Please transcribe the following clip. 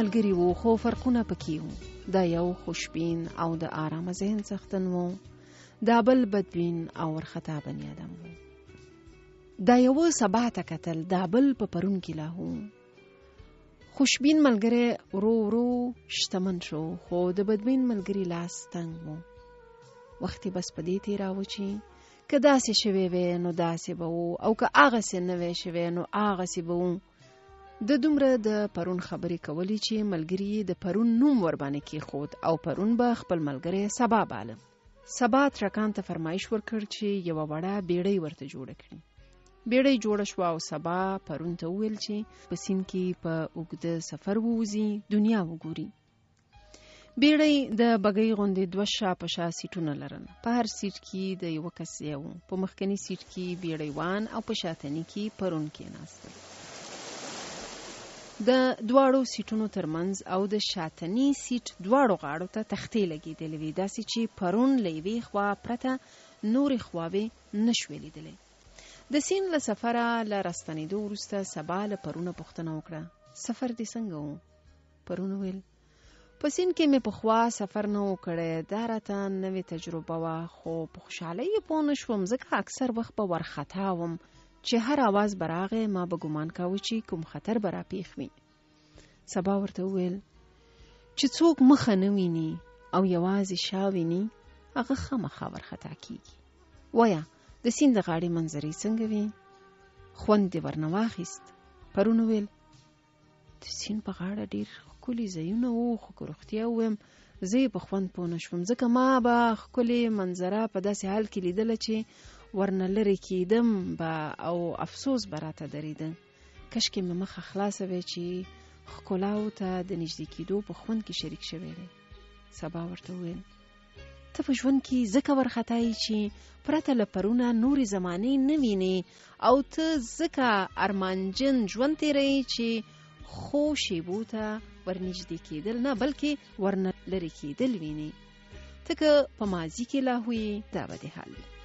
ملګري وو خو فرقونه پکې وو. دا یو خوشبین او د آرام ذهن څښتن وو، دا بل بدبین او ورخطا بنی آدم وو. دا یو سبا ته کتل، دا بل په پرون کې لاهو. خوشبین ملګری ورو ورو شتمن شو، خو د بدبین ملګری لاس تنګ وو. وخت بس په دې تیراوه چې که داسې شوی وی نو داسې به وو، او که هغسې نه وی شوی نو هغسې به وو. د دومره د پرون خبرې کولی چې ملګری د پرون نوم ورباندې کېښود او پرون به خپل ملګری سبا باله. سبا ترکان ته فرمایش ورکړ چې یوه وړه بیړۍ ورته جوړه کړي. بیړۍ جوړه شوه او سبا پرون ته وویل چې په سیند کې په اوږده سفر ووځي، دنیا وګوري. بیړۍ د بګۍ غوندې 2 شا په شا سیټونه لرل. په هر سیټ کې د یوه کس ځای و. په مخکني سیټ کې بیړیوان او په شاتني کې پرون کېناستل. د دواړو سیټونو ترمنځ او د شاتني سیټ دواړو غاړو ته تختې لګېدلې وې، داسې چې پرون له یوې خوا پرته نورې خواوې نشوې لیدلی. د سیند له سفره له راستنېدو وروسته سبا له پرونه پوښتنه وکړه، سفر دې څنګه و؟ پرون وویل په سیند کې مې پخوا سفر نه و کړی، دا راته نوې تجربه وه، خو په خوشحالۍ یې پوه نه شوم ځکه اکثر وخت به ورخطا وم چې هر آواز به راغی ما به ګمان کاوه چې کوم خطر به راپېښ وي. سبا ورته وویل چې څوک مخه نه ویني او یوازې شا ویني هغه خامخا ورخطا کېږي. وایه د سیند د غاړې منظرې څنګه وي؟ خوند دې ورنه واخیست؟ پرون وویل د سیند په غاړه ډېر ښکلي ځایونه وو، خو که رښتیا ووایم زه یې په خوند پوه نه شوم، ځکه ما به ښکلې منظره په داسې حال کې لیدله چې ورنه لرې کېدم به او افسوس به راته درېده. کشکې مې مخه خلاصه وی چې ښکلاو ته د نږدې کېدو په خوند کې شریک شوی دی. سبا ورته وویل ته په ژوند کې ځکه ورخطایي چې پرته له پرونه نورې زمانې نه وینې، او ته ځکه ارمانجن ژوند تېروې چې خو شیبو ته ورنږدې کېدل نه بلکې ورنه لرې کېدل وینې. ته که په ماضي کې لاهو یې دا به دې حال وي.